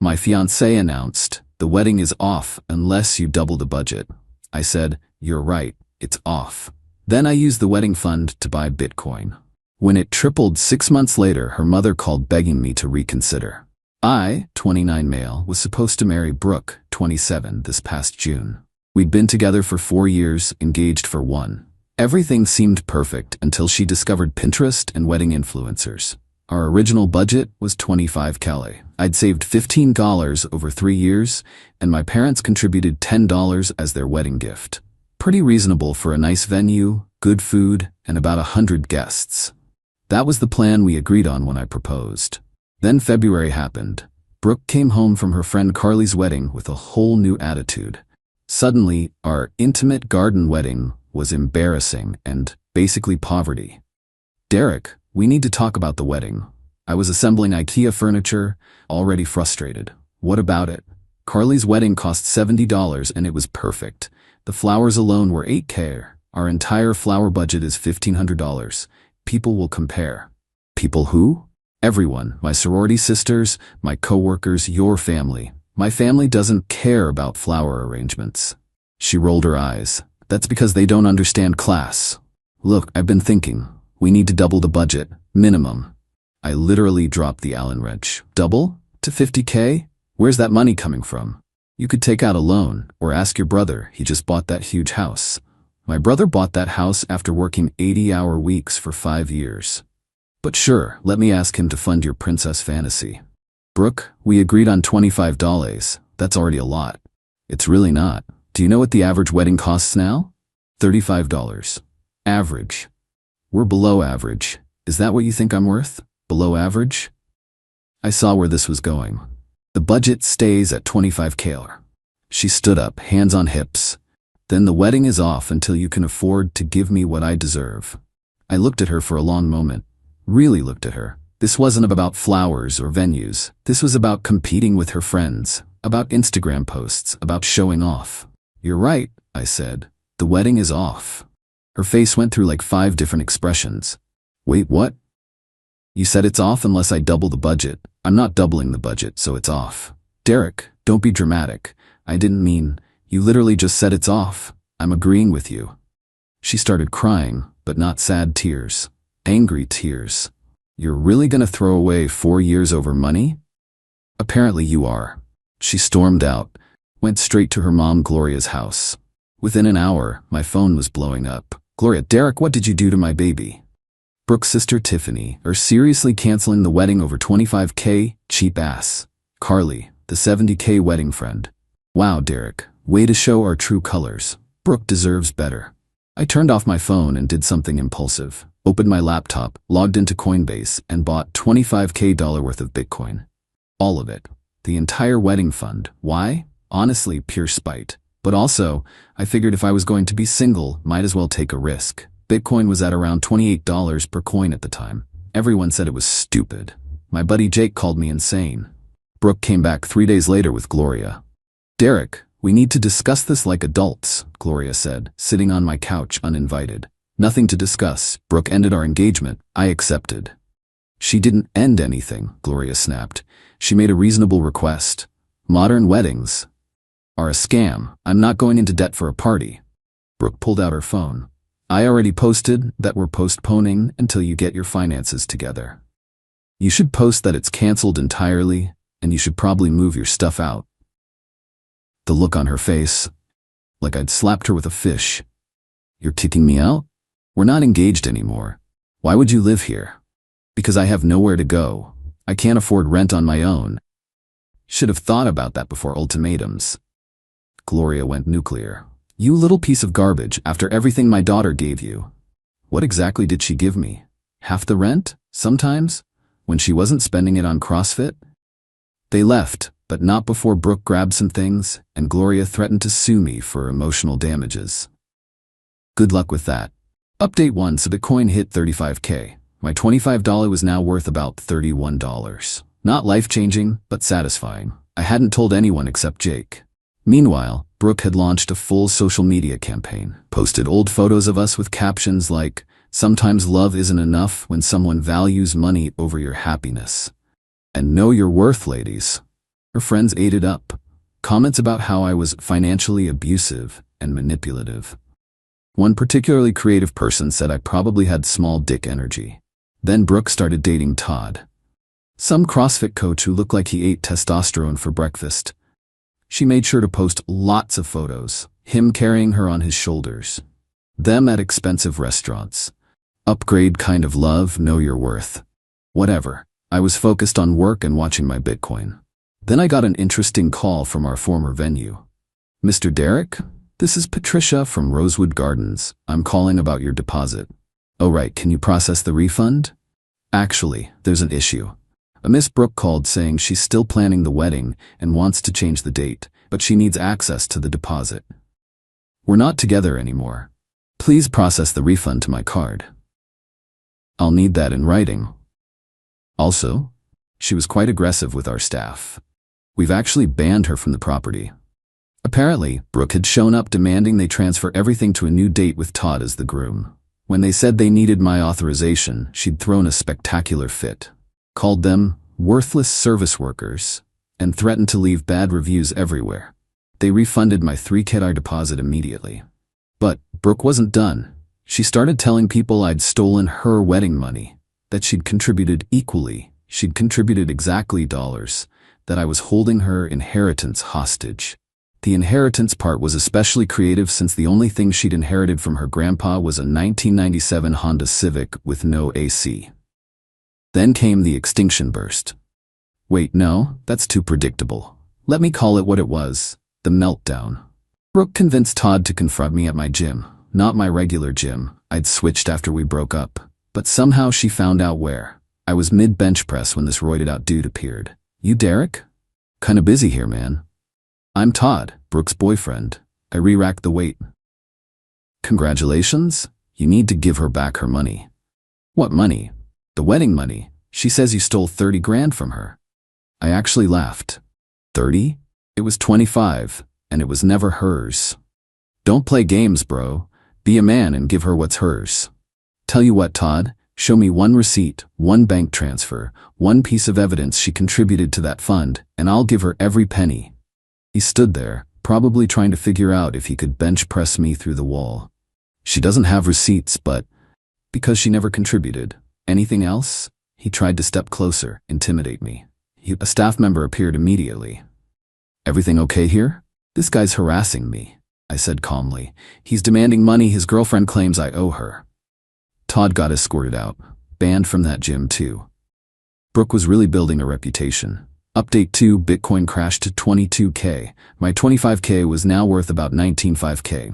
My fiancé announced, "The wedding is off unless you double the budget." I said, "You're right, it's off." Then I used the wedding fund to buy Bitcoin. When it tripled 6 months later, her mother called begging me to reconsider. I, 29 male, was supposed to marry Brooke, 27, this past June. We'd been together for 4 years, engaged for 1. Everything seemed perfect until she discovered Pinterest and wedding influencers. Our original budget was $25 Qley. I'd saved $15 over 3 years, and my parents contributed $10 as their wedding gift. Pretty reasonable for a nice venue, good food, and about 100 guests. That was the plan we agreed on when I proposed. Then February happened. Brooke came home from her friend Carly's wedding with a whole new attitude. Suddenly, our intimate garden wedding was embarrassing and basically poverty. "Derek, we need to talk about the wedding." I was assembling IKEA furniture, already frustrated. "What about it?" "Carly's wedding cost $70 and it was perfect. The flowers alone were $8K. Our entire flower budget is $1,500. People will compare." "People who?" "Everyone. My sorority sisters, my coworkers, your family. My family doesn't care about flower arrangements." She rolled her eyes. "That's because they don't understand class." "Look, I've been thinking. We need to double the budget, minimum." I literally dropped the Allen wrench. "Double? To 50K? Where's that money coming from?" "You could take out a loan, or ask your brother. He just bought that huge house." "My brother bought that house after working 80-hour weeks for 5 years. "But sure, let me ask him to fund your princess fantasy." "Brooke, we agreed on $25. That's already a lot." "It's really not. Do you know what the average wedding costs now?" $35. Average. We're below average. Is that what you think I'm worth? Below average? I saw where this was going. "The budget stays at $25K. She stood up, hands on hips. "Then the wedding is off until you can afford to give me what I deserve." I looked at her for a long moment. Really looked at her. This wasn't about flowers or venues. This was about competing with her friends, about Instagram posts, about showing off. "You're right," I said. "The wedding is off." Her face went through like 5 different expressions. "Wait, what?" "You said it's off unless I double the budget. I'm not doubling the budget, so it's off." "Derek, don't be dramatic. I didn't mean, you literally just said it's off. I'm agreeing with you." She started crying, but not sad tears. Angry tears. "You're really gonna throw away 4 years over money?" "Apparently you are." She stormed out, went straight to her mom Gloria's house. Within an hour, my phone was blowing up. "Gloria, Derek, what did you do to my baby?" "Brooke's sister Tiffany, are seriously canceling the wedding over $25K? Cheap ass." "Carly, the $70K wedding friend." "Wow, Derek, way to show our true colors. Brooke deserves better." I turned off my phone and did something impulsive. Opened my laptop, logged into Coinbase, and bought $25K worth of Bitcoin. All of it. The entire wedding fund. Why? Honestly, pure spite. But also, I figured if I was going to be single, might as well take a risk. Bitcoin was at around $28 per coin at the time. Everyone said it was stupid. My buddy Jake called me insane. Brooke came back 3 days later with Gloria. "Derek, we need to discuss this like adults," Gloria said, sitting on my couch uninvited. "Nothing to discuss. Brooke ended our engagement. I accepted." "She didn't end anything," Gloria snapped. "She made a reasonable request. Modern weddings are a scam. I'm not going into debt for a party." Brooke pulled out her phone. "I already posted that we're postponing until you get your finances together. You should post that it's canceled entirely, and you should probably move your stuff out." The look on her face, like I'd slapped her with a fish. "You're kicking me out? We're not engaged anymore. Why would you live here?" "Because I have nowhere to go. I can't afford rent on my own." Should have thought about that before ultimatums. Gloria went nuclear. "You little piece of garbage, after everything my daughter gave you." What exactly did she give me? Half the rent? Sometimes? When she wasn't spending it on CrossFit? They left, but not before Brooke grabbed some things, and Gloria threatened to sue me for emotional damages. Good luck with that. Update 1: so Bitcoin hit 35K. My $25 was now worth about $31. Not life-changing, but satisfying. I hadn't told anyone except Jake. Meanwhile, Brooke had launched a full social media campaign, posted old photos of us with captions like, "Sometimes love isn't enough when someone values money over your happiness." And know your worth, ladies. Her friends ate it up. Comments about how I was financially abusive and manipulative. One particularly creative person said I probably had small dick energy. Then Brooke started dating Todd, some CrossFit coach who looked like he ate testosterone for breakfast. She made sure to post lots of photos, him carrying her on his shoulders, them at expensive restaurants. Upgrade kind of love, know your worth. Whatever. I was focused on work and watching my Bitcoin. Then I got an interesting call from our former venue. Mr. Derek? This is Patricia from Rosewood Gardens. I'm calling about your deposit. Oh right, can you process the refund? Actually, there's an issue. A Miss Brooke called saying she's still planning the wedding and wants to change the date, but she needs access to the deposit. We're not together anymore. Please process the refund to my card. I'll need that in writing. Also, she was quite aggressive with our staff. We've actually banned her from the property. Apparently, Brooke had shown up demanding they transfer everything to a new date with Todd as the groom. When they said they needed my authorization, she'd thrown a spectacular fit, called them worthless service workers, and threatened to leave bad reviews everywhere. They refunded my $3,000 deposit immediately. But Brooke wasn't done. She started telling people I'd stolen her wedding money, that she'd contributed equally, she'd contributed exactly dollars, that I was holding her inheritance hostage. The inheritance part was especially creative since the only thing she'd inherited from her grandpa was a 1997 Honda Civic with no AC. Then came the extinction burst. Wait, no, that's too predictable. Let me call it what it was, the meltdown. Brooke convinced Todd to confront me at my gym, not my regular gym. I'd switched after we broke up, but somehow she found out where. I was mid-bench press when this roided out dude appeared. You Derek? Kinda busy here, man. I'm Todd, Brooke's boyfriend. I re-racked the weight. Congratulations? You need to give her back her money. What money? The wedding money. She says you stole 30 grand from her. I actually laughed. 30? It was 25, and it was never hers. Don't play games, bro. Be a man and give her what's hers. Tell you what, Todd, show me one receipt, one bank transfer, one piece of evidence she contributed to that fund, and I'll give her every penny. He stood there, probably trying to figure out if he could bench press me through the wall. She doesn't have receipts, but because she never contributed. Anything else? He tried to step closer, intimidate me. A staff member appeared immediately. Everything okay here? This guy's harassing me, I said calmly. He's demanding money his girlfriend claims I owe her. Todd got escorted out, banned from that gym too. Brooke was really building a reputation. Update 2, Bitcoin crashed to 22K. My 25K was now worth about 19.5K.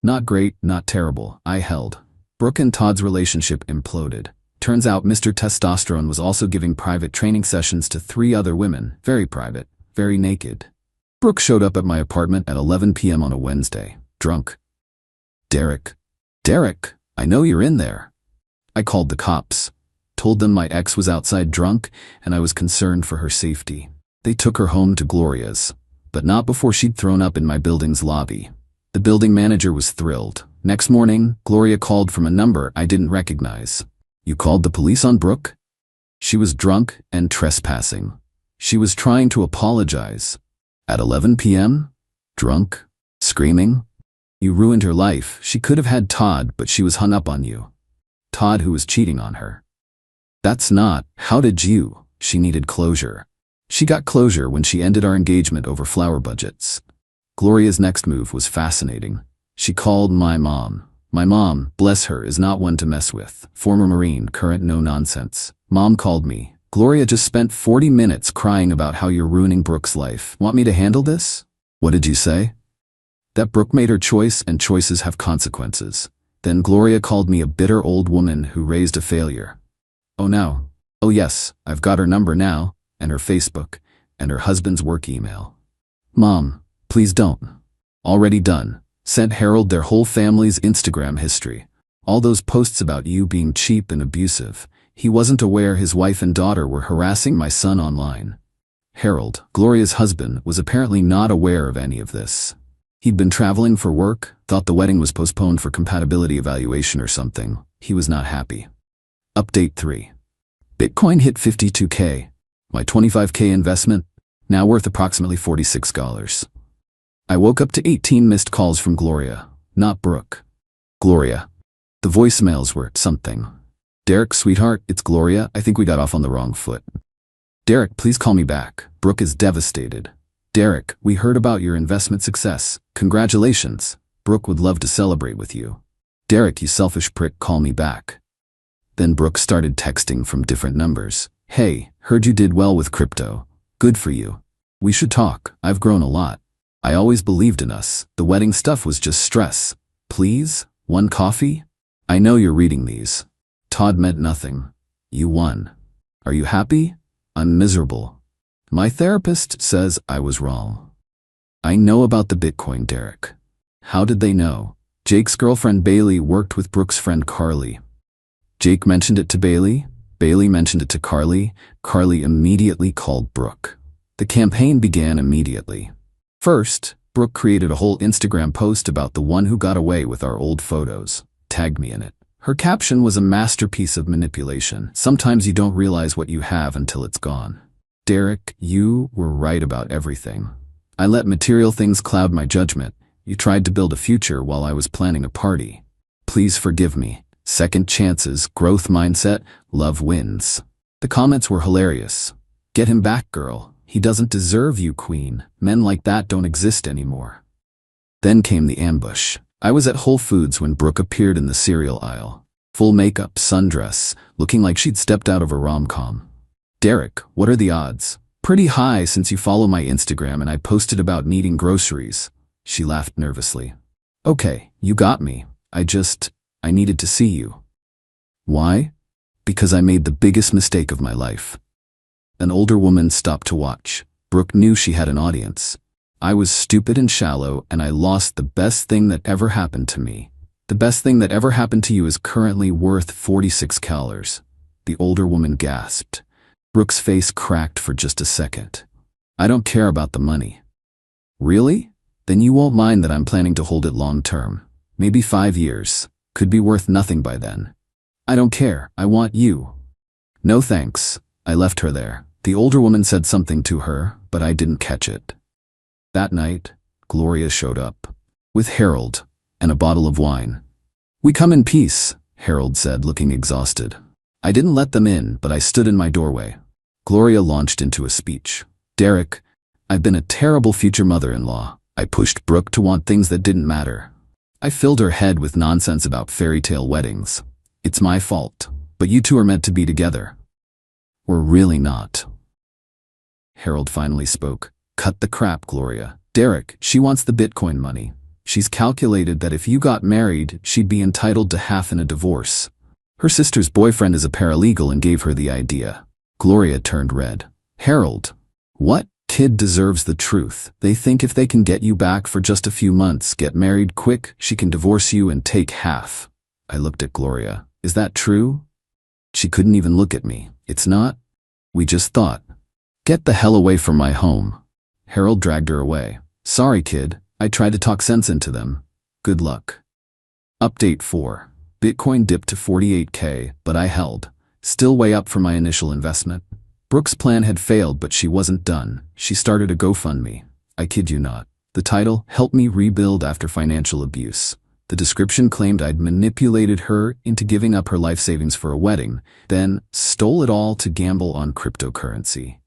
Not great, not terrible, I held. Brooke and Todd's relationship imploded. Turns out Mr. Testosterone was also giving private training sessions to 3 other women, very private, very naked. Brooke showed up at my apartment at 11 p.m. on a Wednesday, drunk. Derek, I know you're in there. I called the cops. Told them my ex was outside drunk and I was concerned for her safety. They took her home to Gloria's, but not before she'd thrown up in my building's lobby. The building manager was thrilled. Next morning, Gloria called from a number I didn't recognize. You called the police on Brooke? She was drunk and trespassing. She was trying to apologize. At 11 p.m.? Drunk? Screaming? You ruined her life. She could have had Todd, but she was hung up on you. Todd who was cheating on her. That's not, how did you? She needed closure. She got closure when she ended our engagement over flower budgets. Gloria's next move was fascinating. She called my mom. My mom, bless her, is not one to mess with. Former Marine, current no nonsense. Mom called me. Gloria just spent 40 minutes crying about how you're ruining Brooke's life. Want me to handle this? What did you say? That Brooke made her choice and choices have consequences. Then Gloria called me a bitter old woman who raised a failure. Oh no. Oh yes, I've got her number now, and her Facebook, and her husband's work email. Mom, please don't. Already done. Sent Harold their whole family's Instagram history. All those posts about you being cheap and abusive. He wasn't aware his wife and daughter were harassing my son online. Harold, Gloria's husband, was apparently not aware of any of this. He'd been traveling for work, thought the wedding was postponed for compatibility evaluation or something. He was not happy. Update 3. Bitcoin hit 52K. My 25K investment? now worth approximately $46. I woke up to 18 missed calls from Gloria, not Brooke. Gloria. The voicemails were something. Derek, sweetheart, it's Gloria. I think we got off on the wrong foot. Derek, please call me back. Brooke is devastated. Derek, we heard about your investment success. Congratulations. Brooke would love to celebrate with you. Derek, you selfish prick, call me back. Then Brooke started texting from different numbers. Hey, heard you did well with crypto. Good for you. We should talk. I've grown a lot. I always believed in us. The wedding stuff was just stress. Please? One coffee? I know you're reading these. Todd meant nothing. You won. Are you happy? I'm miserable. My therapist says I was wrong. I know about the Bitcoin, Derek. How did they know? Jake's girlfriend Bailey worked with Brooke's friend Qley. Jake mentioned it to Bailey. Bailey mentioned it to Qley. Qley immediately called Brooke. The campaign began immediately. First, Brooke created a whole Instagram post about the one who got away with our old photos. Tagged me in it. Her caption was a masterpiece of manipulation. Sometimes you don't realize what you have until it's gone. Derek, you were right about everything. I let material things cloud my judgment. You tried to build a future while I was planning a party. Please forgive me. Second chances, growth mindset, love wins. The comments were hilarious. Get him back, girl. He doesn't deserve you, queen. Men like that don't exist anymore. Then came the ambush. I was at Whole Foods when Brooke appeared in the cereal aisle. Full makeup, sundress, looking like she'd stepped out of a rom-com. Derek, what are the odds? Pretty high since you follow my Instagram and I posted about needing groceries. She laughed nervously. Okay, you got me. I needed to see you. Why? Because I made the biggest mistake of my life. An older woman stopped to watch. Brooke knew she had an audience. I was stupid and shallow, and I lost the best thing that ever happened to me. The best thing that ever happened to you is currently worth $46. The older woman gasped. Brooke's face cracked for just a second. I don't care about the money. Really? Then you won't mind that I'm planning to hold it long term. Maybe 5 years. Could be worth nothing by then. I don't care. I want you. No thanks. I left her there. The older woman said something to her, but I didn't catch it. That night, Gloria showed up. With Harold and a bottle of wine. We come in peace, Harold said, looking exhausted. I didn't let them in, but I stood in my doorway. Gloria launched into a speech. Derek, I've been a terrible future mother-in-law. I pushed Brooke to want things that didn't matter. I filled her head with nonsense about fairy tale weddings. It's my fault, but you two are meant to be together. We're really not. Harold finally spoke. Cut the crap, Gloria. Derek, she wants the Bitcoin money. She's calculated that if you got married, she'd be entitled to half in a divorce. Her sister's boyfriend is a paralegal and gave her the idea. Gloria turned red. Harold, what? Kid deserves the truth. They think if they can get you back for just a few months, get married quick, she can divorce you and take half. I looked at Gloria. Is that true? She couldn't even look at me. It's not. We just thought. Get the hell away from my home. Harold dragged her away. Sorry, kid. I tried to talk sense into them. Good luck. Update 4. Bitcoin dipped to 48K, but I held. Still way up from my initial investment. Brooke's plan had failed, but she wasn't done. She started a GoFundMe. I kid you not. The title, Help Me Rebuild After Financial Abuse. The description claimed I'd manipulated her into giving up her life savings for a wedding, then stole it all to gamble on cryptocurrency.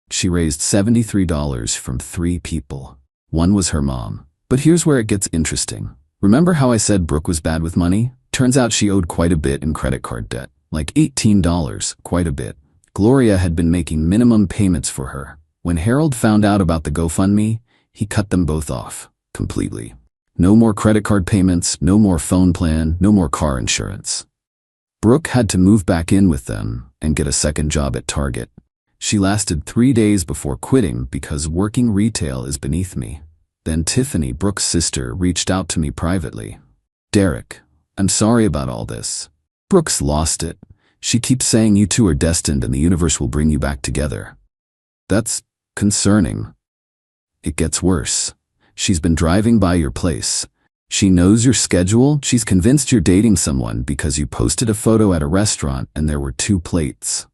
She raised $73 from 3 people. One was her mom. But here's where it gets interesting. Remember how I said Brooke was bad with money? Turns out she owed quite a bit in credit card debt. Like $18, quite a bit. Gloria had been making minimum payments for her. When Harold found out about the GoFundMe, he cut them both off. Completely. No more credit card payments, no more phone plan, no more car insurance. Brooke had to move back in with them and get a second job at Target. She lasted 3 days before quitting because working retail is beneath me. Then Tiffany, Brooke's sister, reached out to me privately. Derek, I'm sorry about all this. Brooke's lost it. She keeps saying you two are destined and the universe will bring you back together. That's concerning. It gets worse. She's been driving by your place. She knows your schedule. She's convinced you're dating someone because you posted a photo at a restaurant and there were 2 plates.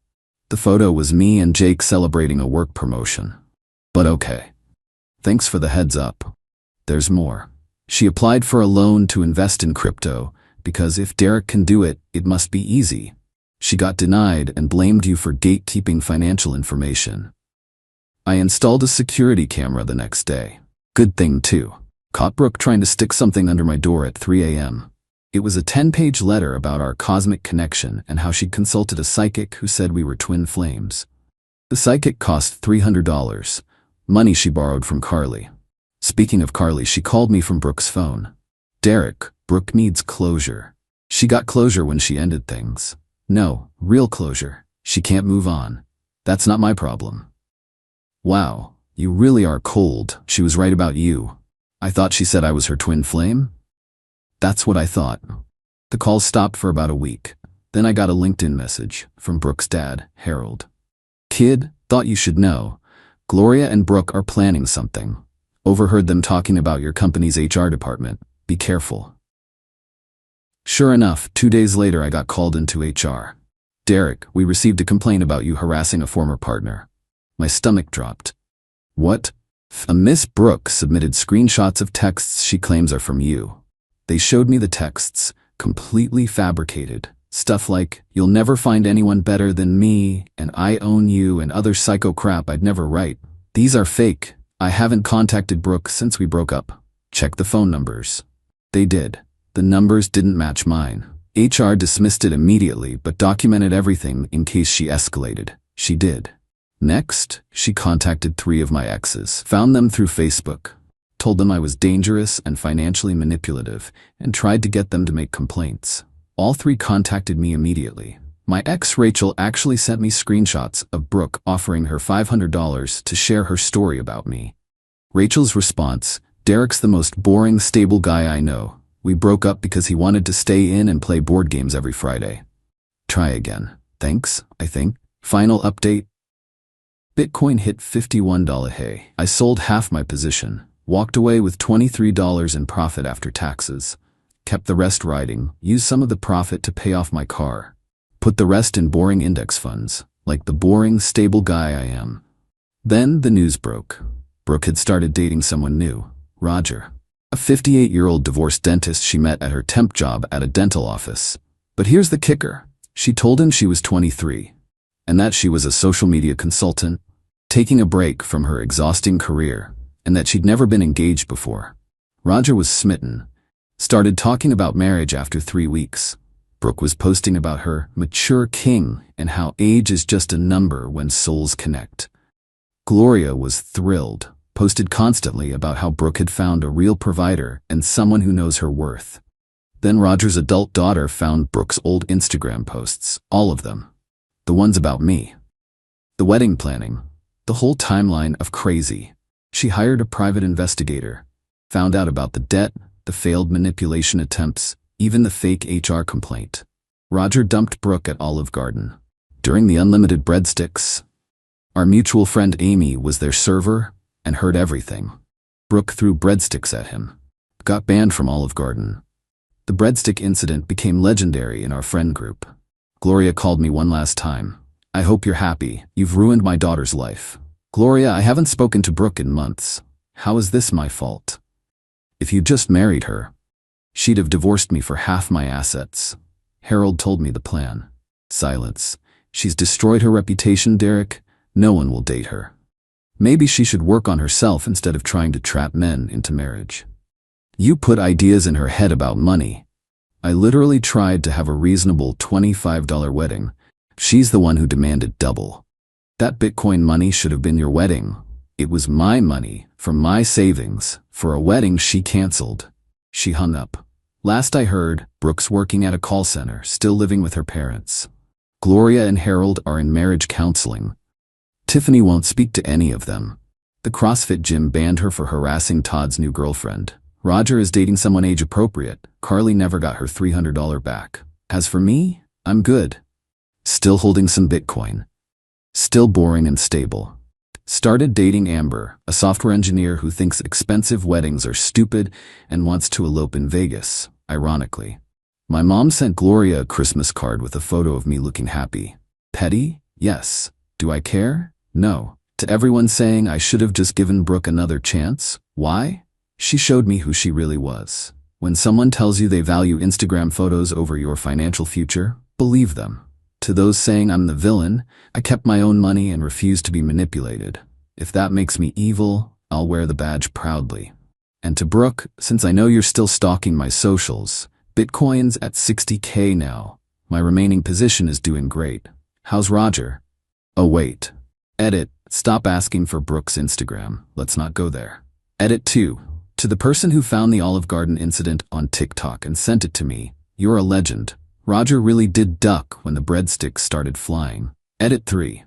The photo was me and Jake celebrating a work promotion. But okay. Thanks for the heads up. There's more. She applied for a loan to invest in crypto, because if Derek can do it, it must be easy. She got denied and blamed you for gatekeeping financial information. I installed a security camera the next day. Good thing too. Caught Brooke trying to stick something under my door at 3 a.m. It was a 10-page letter about our cosmic connection and how she'd consulted a psychic who said we were twin flames. The psychic cost $300, money she borrowed from Qley. Speaking of Qley, she called me from Brooke's phone. Derek, Brooke needs closure. She got closure when she ended things. No, real closure. She can't move on. That's not my problem. Wow, you really are cold. She was right about you. I thought she said I was her twin flame? That's what I thought. The calls stopped for about a week. Then I got a LinkedIn message from Brooke's dad, Harold. Kid, thought you should know. Gloria and Brooke are planning something. Overheard them talking about your company's HR department. Be careful. Sure enough, 2 days later I got called into HR. Derek, we received a complaint about you harassing a former partner. My stomach dropped. What? A Miss Brooke submitted screenshots of texts she claims are from you. They showed me the texts, completely fabricated. Stuff like, you'll never find anyone better than me, and I own you, and other psycho crap I'd never write. These are fake. I haven't contacted Brooke since we broke up. Check the phone numbers. They did. The numbers didn't match mine. HR dismissed it immediately, but documented everything in case she escalated. She did. Next, she contacted 3 of my exes, found them through Facebook, told them I was dangerous and financially manipulative, and tried to get them to make complaints. All 3 contacted me immediately. My ex Rachel actually sent me screenshots of Brooke offering her $500 to share her story about me. Rachel's response, Derek's the most boring, stable guy I know. We broke up because he wanted to stay in and play board games every Friday. Try again. Thanks, I think. Final update. Bitcoin hit $51. Hey, I sold half my position, walked away with $23 in profit after taxes, kept the rest riding, used some of the profit to pay off my car, put the rest in boring index funds, like the boring, stable guy I am. Then the news broke. Brooke had started dating someone new, Roger, a 58-year-old divorced dentist she met at her temp job at a dental office. But here's the kicker. She told him she was 23, and that she was a social media consultant, taking a break from her exhausting career, and that she'd never been engaged before. Roger was smitten, started talking about marriage after 3 weeks. Brooke was posting about her mature king and how age is just a number when souls connect. Gloria was thrilled, posted constantly about how Brooke had found a real provider and someone who knows her worth. Then Roger's adult daughter found Brooke's old Instagram posts, all of them. The ones about me. The wedding planning. The whole timeline of crazy. She hired a private investigator, found out about the debt, the failed manipulation attempts, even the fake HR complaint. Roger dumped Brooke at Olive Garden. During the unlimited breadsticks, our mutual friend Amy was their server and heard everything. Brooke threw breadsticks at him. Got banned from Olive Garden. The breadstick incident became legendary in our friend group. Gloria called me one last time. I hope you're happy. You've ruined my daughter's life. Gloria, I haven't spoken to Brooke in months. How is this my fault? If you just married her, she'd have divorced me for half my assets. Harold told me the plan. Silence. She's destroyed her reputation, Derek. No one will date her. Maybe she should work on herself instead of trying to trap men into marriage. You put ideas in her head about money. I literally tried to have a reasonable $25 wedding. She's the one who demanded double. That Bitcoin money should have been your wedding. It was my money, from my savings, for a wedding she canceled. She hung up. Last I heard, Brooke's working at a call center, still living with her parents. Gloria and Harold are in marriage counseling. Tiffany won't speak to any of them. The CrossFit gym banned her for harassing Todd's new girlfriend. Roger is dating someone age-appropriate. Qley never got her $300 back. As for me, I'm good. Still holding some Bitcoin. Still boring and stable. Started dating Amber, a software engineer who thinks expensive weddings are stupid and wants to elope in Vegas, ironically. My mom sent Gloria a Christmas card with a photo of me looking happy. Petty? Yes. Do I care? No. To everyone saying I should have just given Brooke another chance. Why? She showed me who she really was. When someone tells you they value Instagram photos over your financial future, believe them. To those saying I'm the villain, I kept my own money and refused to be manipulated. If that makes me evil, I'll wear the badge proudly. And to Brooke, since I know you're still stalking my socials, Bitcoin's at 60K now. My remaining position is doing great. How's Roger? Oh wait. Edit, stop asking for Brooke's Instagram. Let's not go there. Edit 2. To the person who found the Olive Garden incident on TikTok and sent it to me, you're a legend. Roger really did duck when the breadsticks started flying. Edit 3.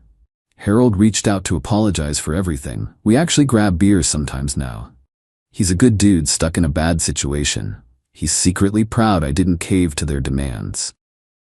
Harold reached out to apologize for everything. We actually grab beers sometimes now. He's a good dude stuck in a bad situation. He's secretly proud I didn't cave to their demands.